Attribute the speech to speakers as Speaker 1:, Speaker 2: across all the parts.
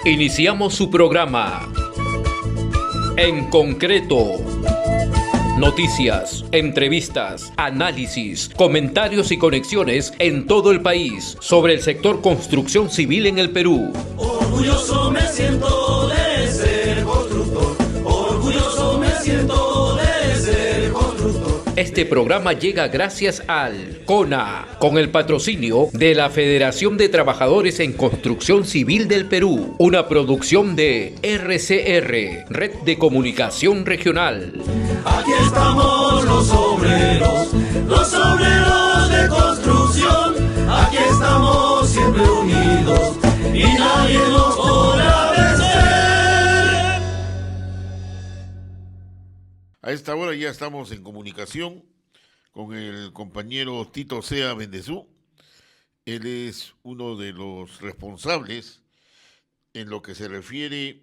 Speaker 1: Iniciamos su programa. En concreto, noticias, entrevistas, análisis, comentarios y conexiones en todo el país sobre el sector construcción civil en el Perú.
Speaker 2: Orgulloso me siento de ser constructor. Orgulloso me siento de ser constructor.
Speaker 1: Este programa llega gracias al CONA, con el patrocinio de la Federación de Trabajadores en Construcción Civil del Perú, una producción de RCR, Red de Comunicación Regional.
Speaker 2: Aquí estamos los obreros de construcción. Aquí estamos siempre unidos y nadie nos podrá vencer.
Speaker 3: A esta hora ya estamos en comunicación con el compañero Tito Sea Bendezú. Él es uno de los responsables en lo que se refiere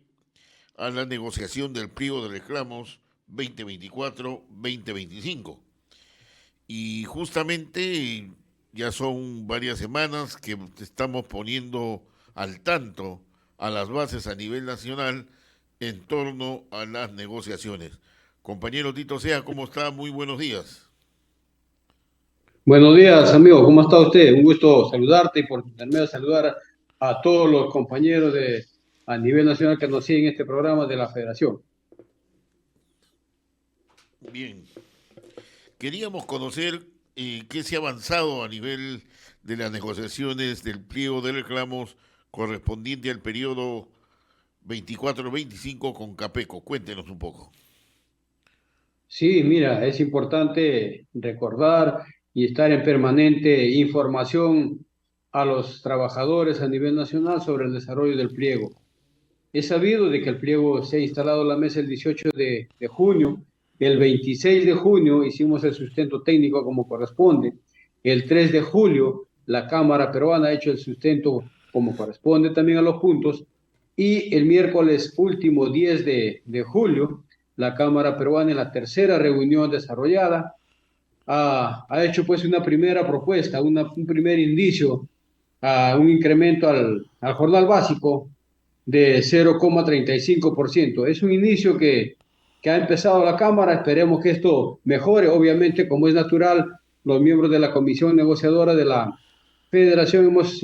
Speaker 3: a la negociación del pliego de reclamos 2024-2025. Y justamente ya son varias semanas que estamos poniendo al tanto a las bases a nivel nacional en torno a las negociaciones. Compañero Tito Sea, ¿cómo está? Muy buenos días.
Speaker 4: Buenos días, amigo. ¿Cómo está usted? Un gusto saludarte y por intermedio saludar a todos los compañeros a nivel nacional que nos siguen este programa de la Federación.
Speaker 3: Bien. Queríamos conocer qué se ha avanzado a nivel de las negociaciones del pliego de reclamos correspondiente al periodo 24-25 con Capeco. Cuéntenos un poco.
Speaker 4: Sí, mira, es importante recordar y estar en permanente información a los trabajadores a nivel nacional sobre el desarrollo del pliego. Es sabido de que el pliego se ha instalado en la mesa el 18 de junio. El 26 de junio hicimos el sustento técnico como corresponde. El 3 de julio la Cámara Peruana ha hecho el sustento como corresponde también a los puntos. Y el miércoles último 10 de julio, la Cámara Peruana en la tercera reunión desarrollada ha hecho pues una primera propuesta, un primer indicio a un incremento al jornal básico de 0,35%. Es un inicio que ha empezado la Cámara. Esperemos que esto mejore. Obviamente, como es natural, los miembros de la comisión negociadora de la Federación hemos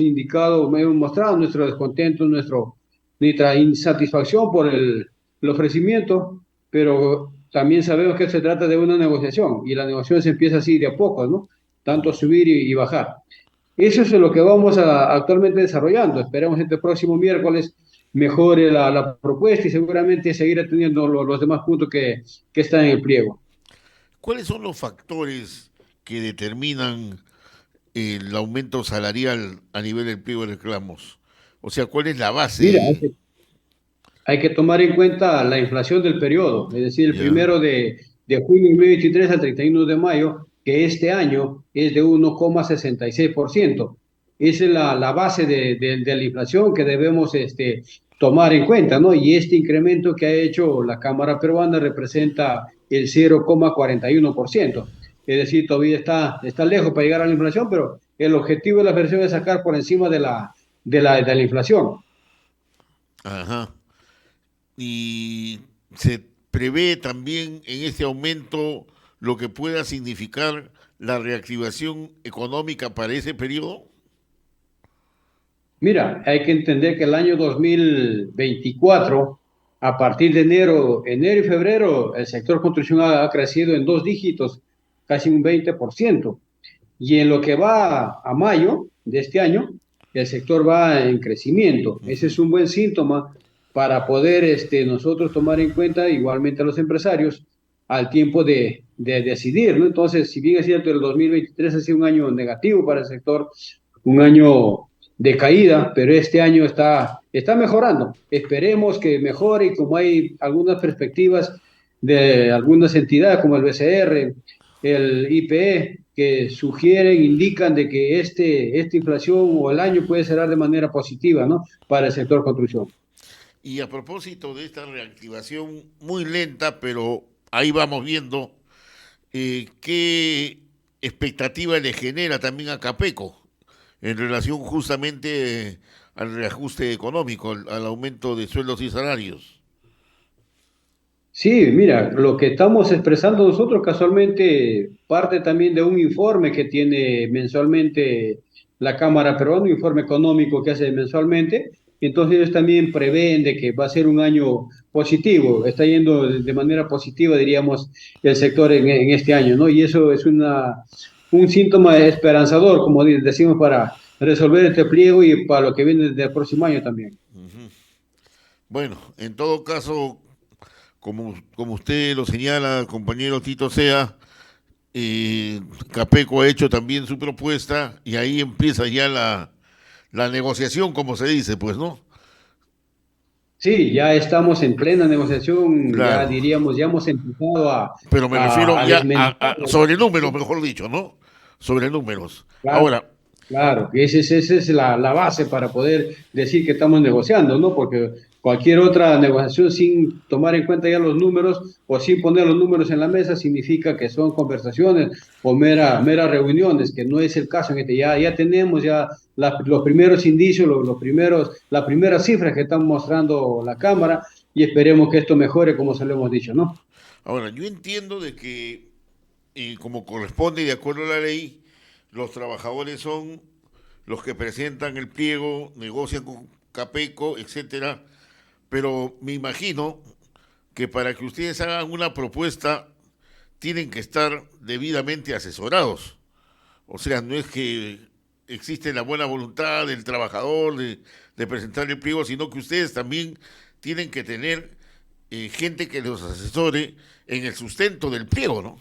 Speaker 4: mostrado nuestro descontento, nuestra insatisfacción por el ofrecimiento, pero también sabemos que se trata de una negociación y la negociación se empieza así de a poco, ¿no? Tanto subir y bajar. Eso es lo que vamos actualmente desarrollando. Esperemos este próximo miércoles mejore la propuesta y seguramente seguir atendiendo los demás puntos que están en el pliego.
Speaker 3: ¿Cuáles son los factores que determinan el aumento salarial a nivel del pliego de reclamos? O sea, ¿cuál es la
Speaker 4: Mira,
Speaker 3: base?
Speaker 4: hay que tomar en cuenta la inflación del periodo, es decir, el
Speaker 3: Ya.
Speaker 4: primero de junio de 2023 al 31 de mayo, que este año es de 1,66%. Esa es la base de la inflación que debemos tomar en cuenta, ¿no? Y este incremento que ha hecho la Cámara Peruana representa el 0,41%. Es decir, todavía está lejos para llegar a la inflación, pero el objetivo de la versión es sacar por encima de la inflación.
Speaker 3: Ajá. Y se prevé también en este aumento lo que pueda significar la reactivación económica para ese periodo.
Speaker 4: Mira, hay que entender que el año 2024, a partir de enero y febrero, el sector construcción ha crecido en dos dígitos, casi un 20%. Y en lo que va a mayo de este año, el sector va en crecimiento. Ese es un buen síntoma para poder nosotros tomar en cuenta, igualmente a los empresarios, al tiempo de decidir, ¿no? Entonces, si bien es cierto, el 2023 ha sido un año negativo para el sector, un año de caída, pero este año está mejorando. Esperemos que mejore y como hay algunas perspectivas de algunas entidades como el BCR, el IPE, que sugieren, indican de que esta inflación o el año puede cerrar de manera positiva, ¿no? Para el sector construcción.
Speaker 3: Y a propósito de esta reactivación muy lenta, pero ahí vamos viendo qué expectativa le genera también a Capeco. en relación justamente al reajuste económico, al aumento de sueldos y salarios.
Speaker 4: Sí, mira, lo que estamos expresando nosotros casualmente parte también de un informe que tiene mensualmente la Cámara Peruana, un informe económico que hace mensualmente. Entonces ellos también prevén de que va a ser un año positivo, está yendo de manera positiva, diríamos, el sector en este año, ¿no? Y eso es un síntoma esperanzador, como decimos, para resolver este pliego y para lo que viene del próximo año también.
Speaker 3: Bueno, en todo caso, como usted lo señala, compañero Tito Sea, Capeco ha hecho también su propuesta y ahí empieza ya la negociación, como se dice, pues, ¿no?
Speaker 4: Sí, ya estamos en plena negociación, ya
Speaker 3: Claro,
Speaker 4: diríamos, ya hemos empezado
Speaker 3: pero me refiero
Speaker 4: a
Speaker 3: ya
Speaker 4: desmenuzar.
Speaker 3: sobre números, mejor dicho, ¿no? Sobre números.
Speaker 4: Claro,
Speaker 3: Ahora,
Speaker 4: claro, que esa es la base para poder decir que estamos negociando, ¿no? Porque cualquier otra negociación sin tomar en cuenta ya los números o sin poner los números en la mesa significa que son conversaciones o meras reuniones, que no es el caso en este. Ya tenemos ya los primeros indicios, las primeras cifras que están mostrando la Cámara y esperemos que esto mejore como se lo hemos dicho, ¿no?
Speaker 3: ahora, yo entiendo de que, como corresponde y de acuerdo a la ley, los trabajadores son los que presentan el pliego, negocian con Capeco, etcétera, pero me imagino que para que ustedes hagan una propuesta tienen que estar debidamente asesorados. O sea, no es que existe la buena voluntad del trabajador de presentar el pliego, sino que ustedes también tienen que tener gente que los asesore en el sustento del pliego, ¿no?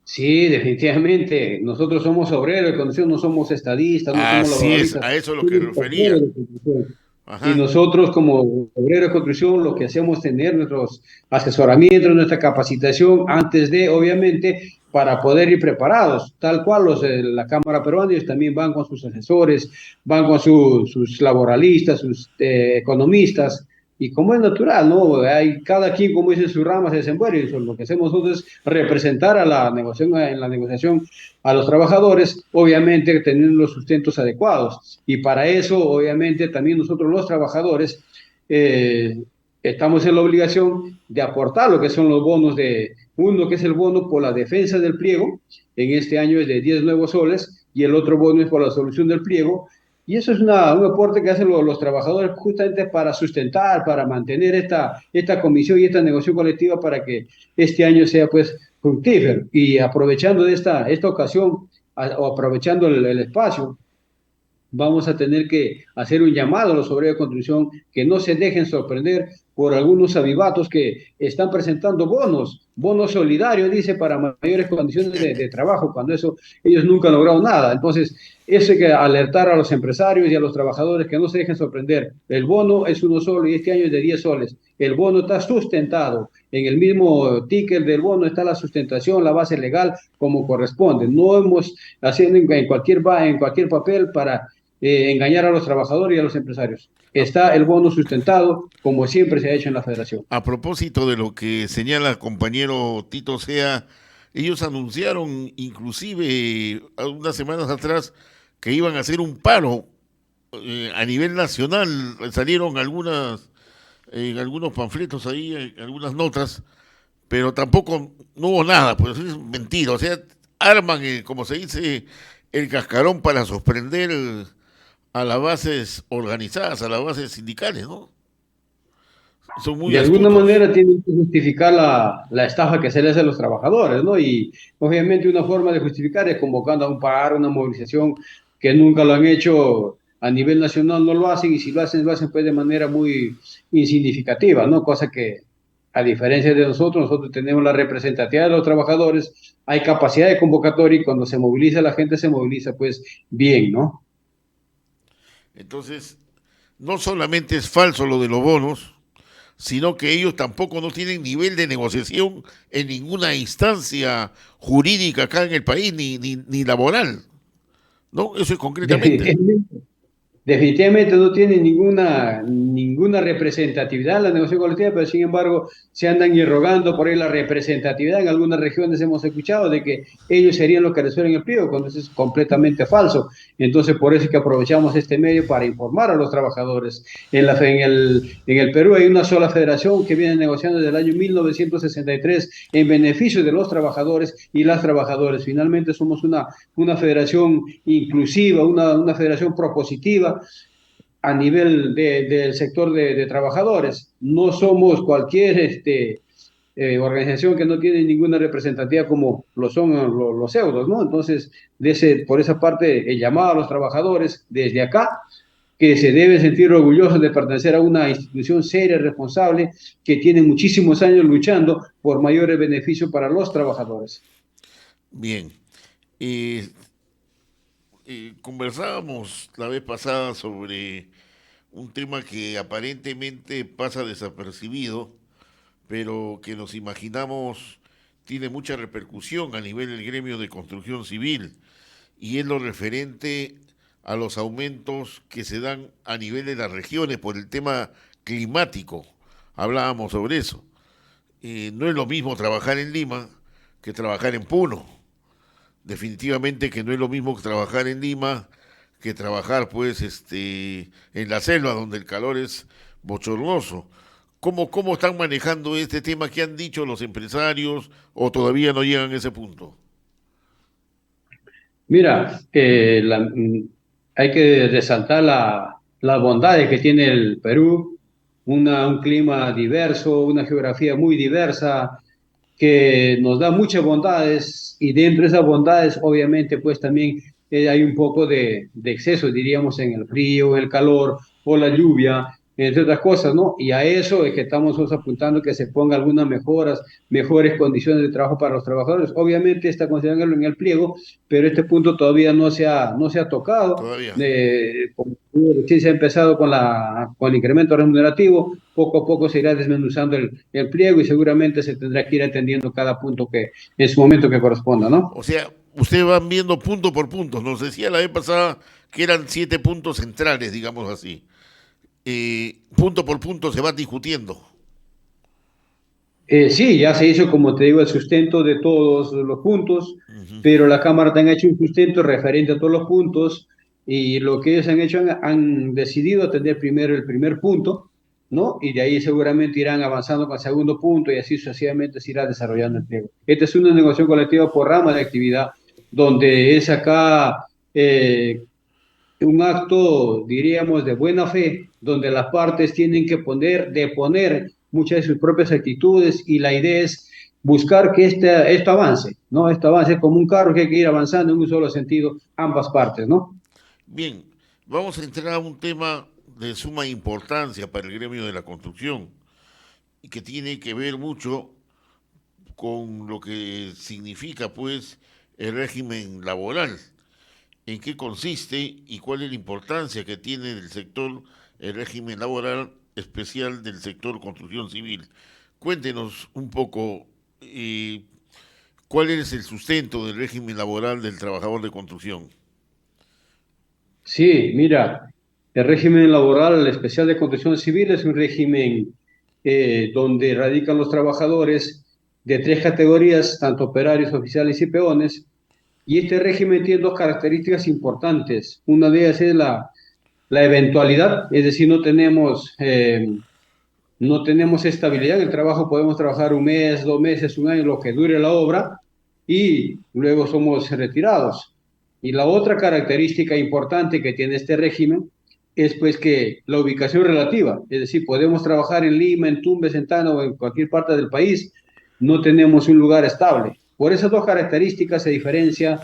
Speaker 4: Sí, definitivamente. Nosotros somos obreros de construcción, no somos estadistas, no somos
Speaker 3: Así es,
Speaker 4: laboralistas,
Speaker 3: a eso es lo que
Speaker 4: somos obreros
Speaker 3: refería.
Speaker 4: de construcción. Y
Speaker 3: Ajá.
Speaker 4: nosotros como obreros de construcción lo que hacemos es tener nuestros asesoramientos, nuestra capacitación antes de, obviamente, para poder ir preparados, tal cual los de la Cámara Peruana, ellos también van con sus asesores, van con sus laboralistas, sus economistas, y como es natural, ¿no? Hay cada quien, como dice, su rama se desenvuelve, y lo que hacemos nosotros es representar a la negociación, en la negociación a los trabajadores, obviamente teniendo los sustentos adecuados. Y para eso, obviamente, también nosotros los trabajadores eh, estamos en la obligación de aportar lo que son los bonos de uno, que es el bono por la defensa del pliego, en este año es de 10 nuevos soles, y el otro bono es por la solución del pliego. Y eso es un aporte que hacen los trabajadores justamente para sustentar, para mantener esta comisión y esta negociación colectiva para que este año sea pues fructífero. Y aprovechando de esta ocasión, o aprovechando el espacio, vamos a tener que hacer un llamado a los obreros de construcción que no se dejen sorprender por algunos avivatos que están presentando bonos solidarios, dice, para mayores condiciones de trabajo, cuando eso ellos nunca han logrado nada. Entonces, eso hay que alertar a los empresarios y a los trabajadores que no se dejen sorprender. El bono es uno solo y este año es de 10 soles. El bono está sustentado. En el mismo ticket del bono está la sustentación, la base legal como corresponde. No hemos haciendo en cualquier papel para engañar a los trabajadores y a los empresarios. Está el bono sustentado, como siempre se ha hecho en la federación.
Speaker 3: A propósito de lo que señala el compañero Tito Sea, ellos anunciaron inclusive unas semanas atrás que iban a hacer un paro a nivel nacional. Salieron en algunos panfletos ahí, algunas notas, pero tampoco no hubo nada, pues es mentira. O sea, arman, como se dice, el cascarón para sorprender a las bases organizadas, a las bases sindicales, ¿no? Son muy
Speaker 4: De alguna
Speaker 3: astutos.
Speaker 4: manera tienen que justificar la estafa que se les hace a los trabajadores, ¿no? Y obviamente una forma de justificar es convocando a un paro, una movilización que nunca lo han hecho a nivel nacional, no lo hacen, y si lo hacen pues de manera muy insignificativa, ¿no? Cosa que, a diferencia de nosotros tenemos la representatividad de los trabajadores, hay capacidad de convocatoria y cuando se moviliza la gente se moviliza pues bien, ¿no?
Speaker 3: Entonces, no solamente es falso lo de los bonos, sino que ellos tampoco no tienen nivel de negociación en ninguna instancia jurídica acá en el país, ni laboral, ¿no? Eso es concretamente.
Speaker 4: Definitivamente. definitivamente no tiene ninguna representatividad en la negociación colectiva, pero sin embargo se andan irrogando por ahí la representatividad. En algunas regiones hemos escuchado de que ellos serían los que resuelven el pliego, cuando eso es completamente falso. Entonces, por eso es que aprovechamos este medio para informar a los trabajadores. En el Perú hay una sola federación que viene negociando desde el año 1963 en beneficio de los trabajadores y las trabajadoras. Finalmente somos una federación inclusiva, una federación propositiva a nivel del sector de trabajadores. No somos cualquier organización que no tiene ninguna representativa como lo son los euros, ¿no? Entonces, por esa parte, el llamado a los trabajadores desde acá, que se debe sentir orgullosos de pertenecer a una institución seria, responsable, que tiene muchísimos años luchando por mayores beneficios para los trabajadores.
Speaker 3: Bien. Eh, Conversábamos la vez pasada sobre un tema que aparentemente pasa desapercibido, pero que nos imaginamos tiene mucha repercusión a nivel del gremio de construcción civil, y es lo referente a los aumentos que se dan a nivel de las regiones por el tema climático. Hablábamos sobre eso. No es lo mismo trabajar en Lima que trabajar en Puno. Definitivamente que no es lo mismo trabajar en Lima que trabajar pues en la selva donde el calor es bochornoso. ¿Cómo están manejando este tema? ¿Qué han dicho los empresarios o todavía no llegan a ese punto?
Speaker 4: Mira, hay que resaltar las bondades que tiene el Perú, un clima diverso, una geografía muy diversa, que nos da muchas bondades y dentro de esas bondades obviamente pues también hay un poco de exceso, diríamos, en el frío, en el calor o la lluvia, entre otras cosas, ¿no? Y a eso es que estamos nosotros apuntando que se ponga algunas mejoras, mejores condiciones de trabajo para los trabajadores. Obviamente está considerándolo en el pliego, pero este punto todavía no se ha tocado.
Speaker 3: Todavía.
Speaker 4: Como sí se ha empezado con el incremento remunerativo, poco a poco se irá desmenuzando el pliego y seguramente se tendrá que ir atendiendo cada punto que en su momento que corresponda, ¿no?
Speaker 3: O sea, ustedes van viendo punto por punto. Nos decía la vez pasada que eran 7 puntos centrales, digamos así. Punto por punto se va discutiendo.
Speaker 4: Sí, ya se hizo, como te digo, el sustento de todos los puntos,
Speaker 3: Ujú.
Speaker 4: pero la Cámara también ha hecho un sustento referente a todos los puntos y lo que ellos han hecho, han decidido atender primero el primer punto, ¿no? Y de ahí seguramente irán avanzando con el segundo punto y así sucesivamente se irá desarrollando el pliego. Esta es una negociación colectiva por rama de actividad, donde es acá un acto, diríamos, de buena fe, donde las partes tienen que deponer muchas de sus propias actitudes y la idea es buscar que esto avance, ¿no? Esto avance como un carro que hay que ir avanzando en un solo sentido, ambas partes, ¿no?
Speaker 3: Bien, vamos a entrar a un tema de suma importancia para el gremio de la construcción y que tiene que ver mucho con lo que significa pues el régimen laboral, en qué consiste y cuál es la importancia que tiene del sector el régimen laboral especial del sector construcción civil. Cuéntenos un poco cuál es el sustento del régimen laboral del trabajador de construcción.
Speaker 4: Sí, mira, el régimen laboral especial de construcción civil es un régimen donde radican los trabajadores de tres categorías, tanto operarios, oficiales y peones, y este régimen tiene dos características importantes. Una de ellas es la eventualidad, es decir, no tenemos estabilidad en el trabajo, podemos trabajar un mes, 2 meses, un año, lo que dure la obra, y luego somos retirados. Y la otra característica importante que tiene este régimen es pues que la ubicación relativa, es decir, podemos trabajar en Lima, en Tumbes, en Tacna o en cualquier parte del país, no tenemos un lugar estable. Por esas dos características se diferencia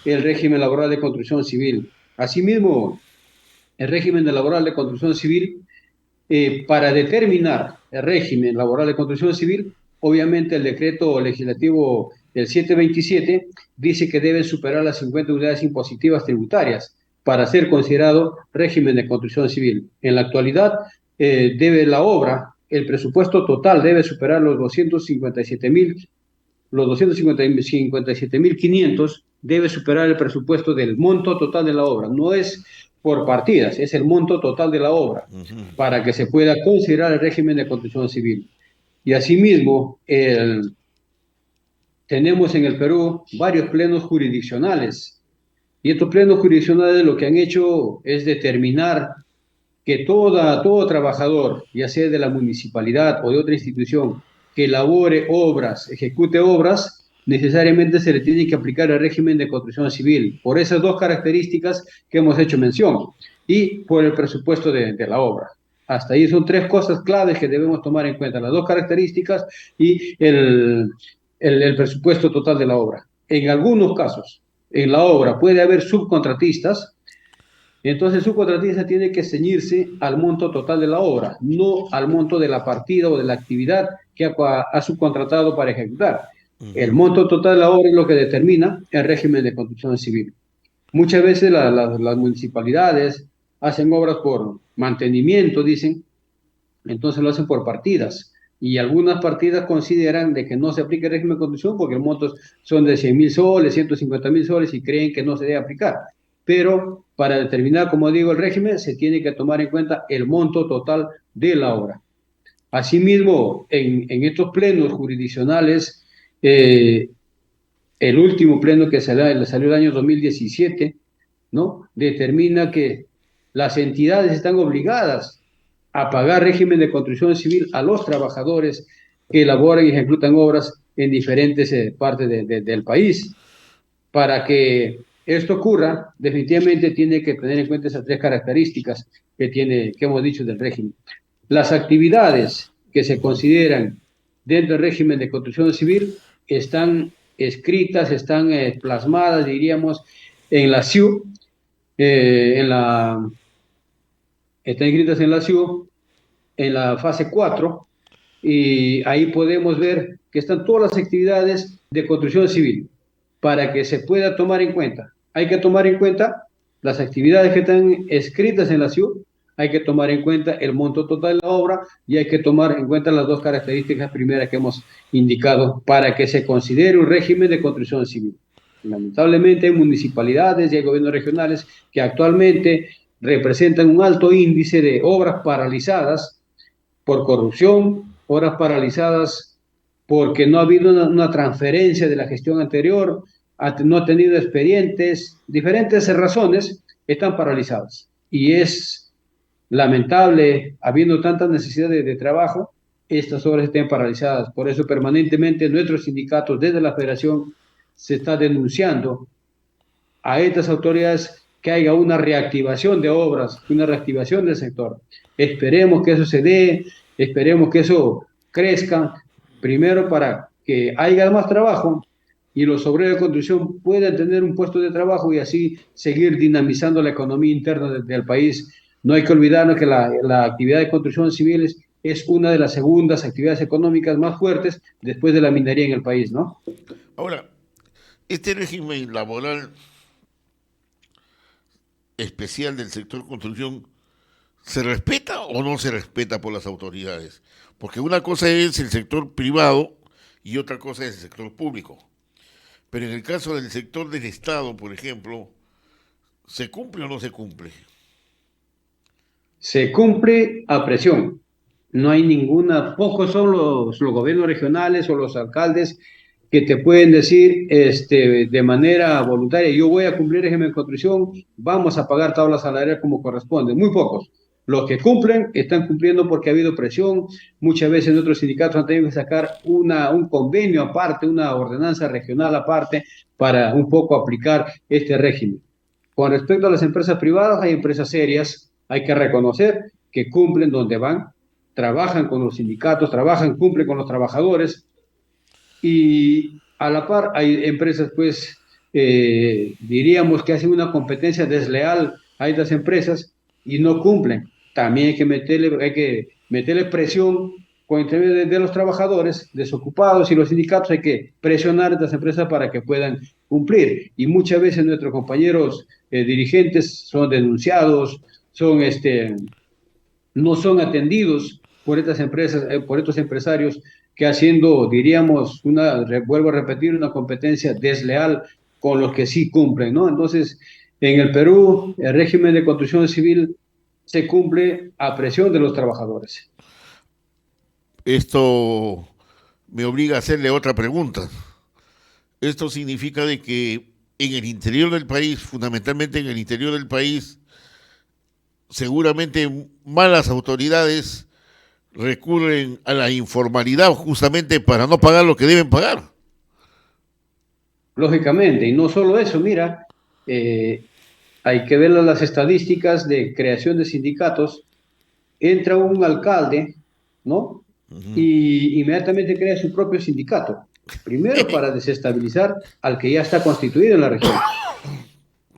Speaker 4: el régimen laboral de construcción civil. Asimismo, el régimen laboral de construcción civil, para determinar el régimen laboral de construcción civil, obviamente el decreto legislativo el 727 dice que deben superar las 50 unidades impositivas tributarias para ser considerado régimen de construcción civil. En la actualidad, debe la obra, el presupuesto total debe superar los 257.500 debe superar el presupuesto del monto total de la obra. No es por partidas, es el monto total de la obra, para que se pueda considerar el régimen de construcción civil. Y asimismo, tenemos en el Perú varios plenos jurisdiccionales, y estos plenos jurisdiccionales lo que han hecho es determinar que todo trabajador, ya sea de la municipalidad o de otra institución, que elabore obras, ejecute obras, necesariamente se le tiene que aplicar el régimen de construcción civil, por esas dos características que hemos hecho mención, y por el presupuesto de la obra. Hasta ahí son tres cosas claves que debemos tomar en cuenta, las dos características y el presupuesto total de la obra. En algunos casos, en la obra puede haber subcontratistas. Entonces, el subcontratista tiene que ceñirse al monto total de la obra, no al monto de la partida o de la actividad que ha subcontratado para ejecutar. El monto total de la obra es lo que determina el régimen de construcción civil. Muchas veces las municipalidades hacen obras por mantenimiento, dicen, entonces lo hacen por partidas. Y algunas partidas consideran de que no se aplica el régimen de construcción porque los montos son de 100.000 soles, 150.000 soles y creen que no se debe aplicar. Pero para determinar, como digo, el régimen, se tiene que tomar en cuenta el monto total de la obra. Asimismo, en estos plenos jurisdiccionales, el último pleno que salió el año 2017, ¿no? Determina que las entidades están obligadas a pagar régimen de construcción civil a los trabajadores que elaboran y ejecutan obras en diferentes partes del país. Para que esto ocurra, definitivamente tiene que tener en cuenta esas tres características que hemos dicho del régimen. Las actividades que se consideran dentro del régimen de construcción civil están escritas, están plasmadas, diríamos, en la SIU, están escritas en la SIU, en la fase 4, y ahí podemos ver que están todas las actividades de construcción civil para que se pueda tomar en cuenta. Hay que tomar en cuenta las actividades que están escritas en la SIU, hay que tomar en cuenta el monto total de la obra y hay que tomar en cuenta las dos características primeras que hemos indicado para que se considere un régimen de construcción civil. Lamentablemente hay municipalidades y hay gobiernos regionales que actualmente representan un alto índice de obras paralizadas por corrupción, obras paralizadas porque no ha habido una transferencia de la gestión anterior, no ha tenido expedientes, diferentes razones están paralizadas. Y es lamentable, habiendo tanta necesidad de trabajo, estas obras estén paralizadas. Por eso permanentemente nuestros sindicatos desde la federación se está denunciando a estas autoridades que haya una reactivación de obras, una reactivación del sector. Esperemos que eso se dé, esperemos que eso crezca, primero para que haya más trabajo y los obreros de construcción puedan tener un puesto de trabajo y así seguir dinamizando la economía interna del país. No hay que olvidarnos que la actividad de construcción civil es una de las segundas actividades económicas más fuertes después de la minería en el país, ¿no?
Speaker 3: Ahora, este régimen laboral especial del sector construcción, ¿se respeta o no se respeta por las autoridades? Porque una cosa es el sector privado y otra cosa es el sector público. Pero en el caso del sector del Estado, por ejemplo, ¿se cumple o no se cumple?
Speaker 4: Se cumple a presión. No hay ninguna, pocos son los gobiernos regionales o los alcaldes que te pueden decir de manera voluntaria, yo voy a cumplir régimen de construcción, vamos a pagar tabla salarial como corresponde. Muy pocos. Los que cumplen están cumpliendo porque ha habido presión. Muchas veces otros sindicatos han tenido que sacar un convenio aparte, una ordenanza regional aparte para un poco aplicar este régimen. Con respecto a las empresas privadas, hay empresas serias, hay que reconocer que cumplen donde van, trabajan con los sindicatos, cumplen con los trabajadores y a la par hay empresas, pues, diríamos que hacen una competencia desleal a estas empresas y no cumplen. También hay que meterle presión con intermedio de los trabajadores desocupados y los sindicatos, hay que presionar a estas empresas para que puedan cumplir. Y muchas veces nuestros compañeros dirigentes son denunciados, no son atendidos por estas empresas, por estos empresarios que haciendo, diríamos, vuelvo a repetir, una competencia desleal con los que sí cumplen, ¿no? Entonces, En el Perú, el régimen de construcción civil se cumple a presión de los trabajadores.
Speaker 3: Esto me obliga a hacerle otra pregunta. Esto significa de que en el interior del país, fundamentalmente en el interior del país, seguramente malas autoridades recurren a la informalidad justamente para no pagar lo que deben pagar.
Speaker 4: Lógicamente, y no solo eso, mira, eh, hay que ver las estadísticas de creación de sindicatos. Entra un alcalde, ¿no? Y inmediatamente crea su propio sindicato. Primero para desestabilizar al que ya está constituido en la región.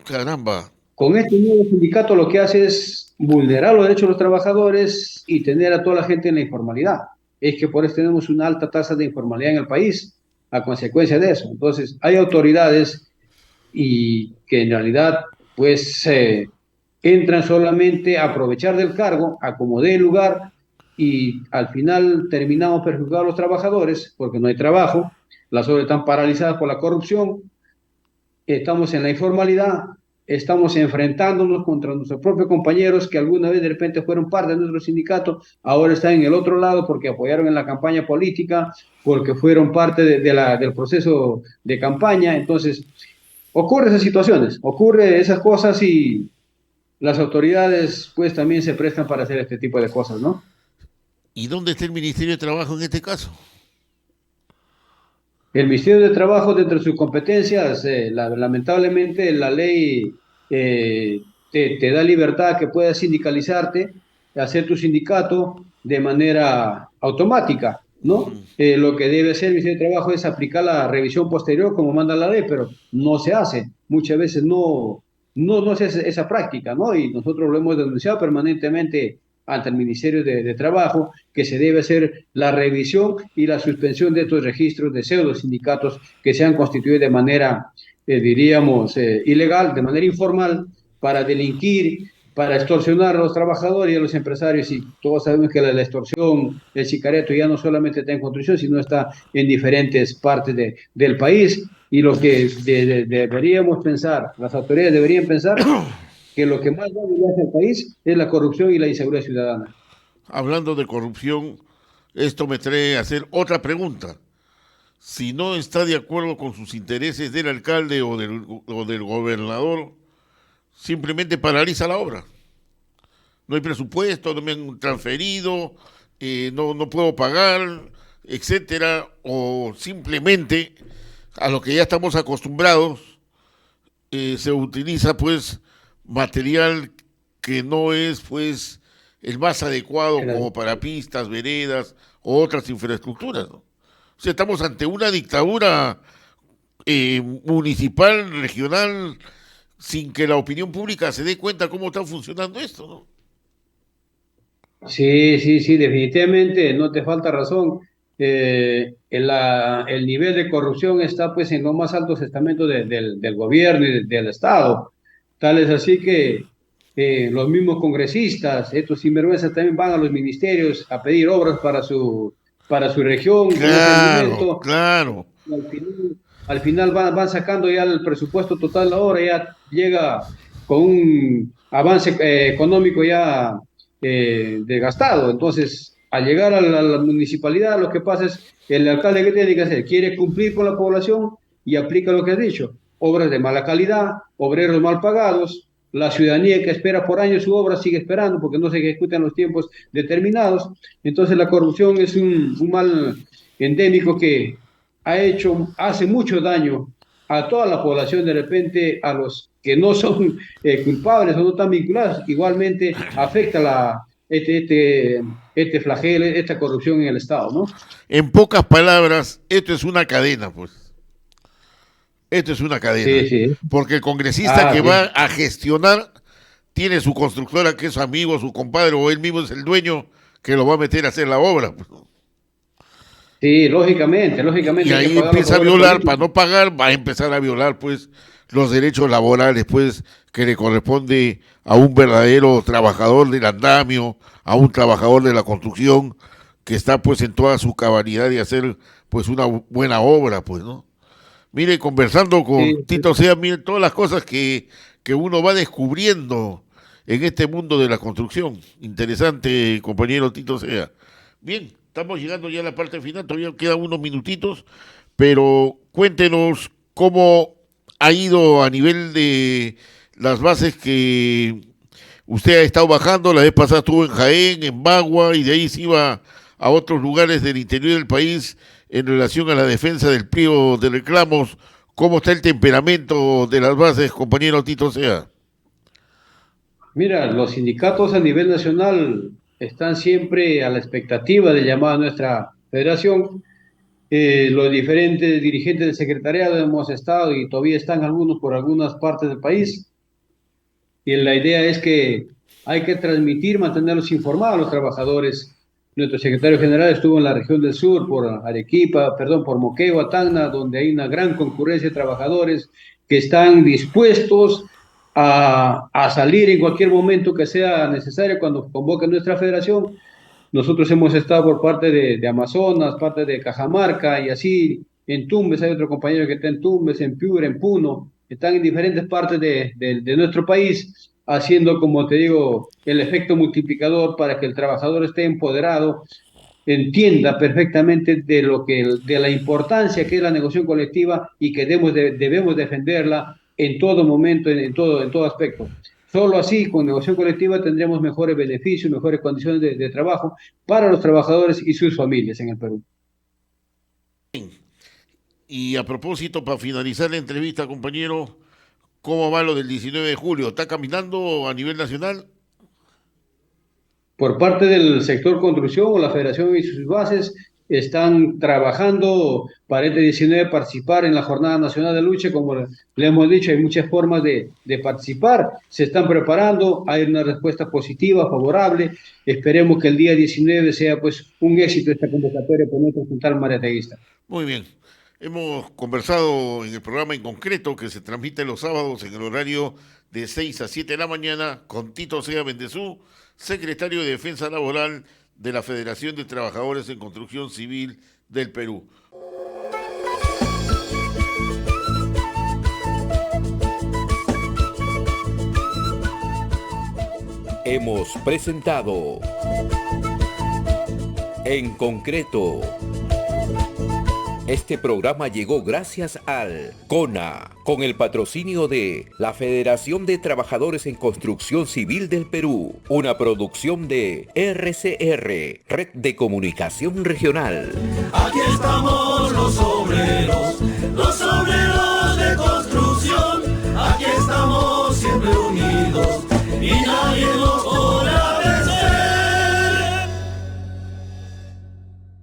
Speaker 3: Caramba.
Speaker 4: Con este nuevo sindicato lo que hace es vulnerar los derechos de los trabajadores y tener a toda la gente en la informalidad. Es que por eso tenemos una alta tasa de informalidad en el país a consecuencia de eso. Entonces, hay autoridades y que en realidad pues entran solamente a aprovechar del cargo, a como dé lugar, y al final terminamos perjudicando a los trabajadores porque no hay trabajo, las obras están paralizadas por la corrupción, estamos en la informalidad, estamos enfrentándonos contra nuestros propios compañeros que alguna vez de repente fueron parte de nuestro sindicato, ahora están en el otro lado porque apoyaron en la campaña política, porque fueron parte del proceso de campaña. Entonces, ocurre esas situaciones, ocurre esas cosas y las autoridades pues también se prestan para hacer este tipo de cosas, ¿no?
Speaker 3: ¿Y dónde está el Ministerio de Trabajo en este caso?
Speaker 4: El Ministerio de Trabajo, dentro de sus competencias, lamentablemente la ley te da libertad a que puedas sindicalizarte, hacer tu sindicato de manera automática, ¿no? Lo que debe hacer el Ministerio de Trabajo es aplicar la revisión posterior como manda la ley, pero no se hace. Muchas veces no se hace esa práctica, ¿no? Y nosotros lo hemos denunciado permanentemente ante el Ministerio de Trabajo, que se debe hacer la revisión y la suspensión de estos registros de pseudo sindicatos que se han constituido de manera, diríamos, ilegal, de manera informal, para delinquir, para extorsionar a los trabajadores y a los empresarios. Y todos sabemos que la extorsión, el sicareto ya no solamente está en construcción, sino está en diferentes partes del país. Y lo que deberíamos pensar, las autoridades deberían pensar, que lo que más daño le hace al país es la corrupción y la inseguridad ciudadana.
Speaker 3: Hablando de corrupción, esto me trae a hacer otra pregunta. Si no está de acuerdo con sus intereses del alcalde o del gobernador, simplemente paraliza la obra. No hay presupuesto, no me han transferido, no puedo pagar, etcétera, o simplemente a lo que ya estamos acostumbrados, se utiliza pues material que no es pues el más adecuado como para pistas, veredas o otras infraestructuras, ¿no? O sea, estamos ante una dictadura municipal, regional, sin que la opinión pública se dé cuenta cómo está funcionando esto, ¿no?
Speaker 4: Sí, definitivamente, no te falta razón. El nivel de corrupción está pues en los más altos estamentos del gobierno y del Estado. Tal es así que los mismos congresistas, estos sinvergüenzas también van a los ministerios a pedir obras para su región con ese
Speaker 3: Claro,
Speaker 4: argumento.
Speaker 3: claro.
Speaker 4: Al final van sacando ya el presupuesto total ahora, ya llega con un avance económico ya desgastado. Entonces, al llegar a la municipalidad, lo que pasa es que el alcalde, que tiene que hacer, quiere cumplir con la población y aplica lo que has dicho: obras de mala calidad, obreros mal pagados, la ciudadanía que espera por años su obra sigue esperando porque no se ejecutan los tiempos determinados. Entonces la corrupción es un mal endémico que hace mucho daño a toda la población. De repente a los que no son culpables o no están vinculados, igualmente afecta este flagelo, esta corrupción en el Estado, ¿no?
Speaker 3: En pocas palabras, esto es una cadena, pues. Esto es una cadena.
Speaker 4: Sí.
Speaker 3: Porque el congresista que
Speaker 4: Sí.
Speaker 3: va a gestionar tiene su constructora, que es su amigo, su compadre, o él mismo es el dueño que lo va a meter a hacer la obra, pues.
Speaker 4: Sí, lógicamente
Speaker 3: Y
Speaker 4: hay que
Speaker 3: ahí
Speaker 4: pagar los
Speaker 3: empieza a
Speaker 4: favores
Speaker 3: violar,
Speaker 4: políticos.
Speaker 3: para no pagar, va a empezar a violar, pues, los derechos laborales, pues, que le corresponde a un verdadero trabajador del andamio, a un trabajador de la construcción, que está, pues, en toda su cabalidad de hacer, pues, una buena obra, pues, ¿no? Mire, conversando con
Speaker 4: Sí,
Speaker 3: Tito Sea, mire todas las cosas que que uno va descubriendo en este mundo de la construcción. Interesante, compañero Tito Sea. Bien, estamos llegando ya a la parte final, todavía quedan unos minutitos, pero cuéntenos cómo ha ido a nivel de las bases que usted ha estado bajando. La vez pasada estuvo en Jaén, en Bagua, y de ahí se iba a otros lugares del interior del país en relación a la defensa del pliego de reclamos. ¿Cómo está el temperamento de las bases, compañero Tito Sea?
Speaker 4: Mira, los sindicatos a nivel nacional están siempre a la expectativa de llamar a nuestra federación. Los diferentes dirigentes del secretariado hemos estado y todavía están algunos por algunas partes del país. Y la idea es que hay que transmitir, mantenerlos informados a los trabajadores. Nuestro secretario general estuvo en la región del sur, por Arequipa, perdón, por Moquegua, Tacna, donde hay una gran concurrencia de trabajadores que están dispuestos a salir en cualquier momento que sea necesario cuando convoque nuestra federación. Nosotros hemos estado por parte de Amazonas, parte de Cajamarca y así en Tumbes, hay otro compañero que está en Tumbes, en Piura, en Puno, están en diferentes partes de nuestro país haciendo, como te digo, el efecto multiplicador para que el trabajador esté empoderado, entienda perfectamente de la importancia que es la negociación colectiva y que debemos defenderla en todo momento, en todo aspecto. Solo así, con negociación colectiva, tendremos mejores beneficios, mejores condiciones de trabajo para los trabajadores y sus familias en el Perú.
Speaker 3: Y a propósito, para finalizar la entrevista, compañero, ¿cómo va lo del 19 de julio? ¿Está caminando a nivel nacional?
Speaker 4: Por parte del sector construcción, la federación y sus bases están trabajando para este 19 participar en la Jornada Nacional de Lucha. Como le hemos dicho, hay muchas formas de participar, se están preparando, hay una respuesta positiva, favorable. Esperemos que el día 19 sea pues un éxito esta convocatoria por nuestro Central Mariateguista.
Speaker 3: Muy bien. Hemos conversado en el programa en concreto que se transmite los sábados en el horario de 6 a 7 de la mañana con Tito Sea Bendezú, secretario de Defensa Laboral de la Federación de Trabajadores en Construcción Civil del Perú.
Speaker 1: Hemos presentado En Concreto. Este programa llegó gracias al CONA, con el patrocinio de la Federación de Trabajadores en Construcción Civil del Perú, una producción de RCR, Red de Comunicación Regional.
Speaker 2: Aquí estamos los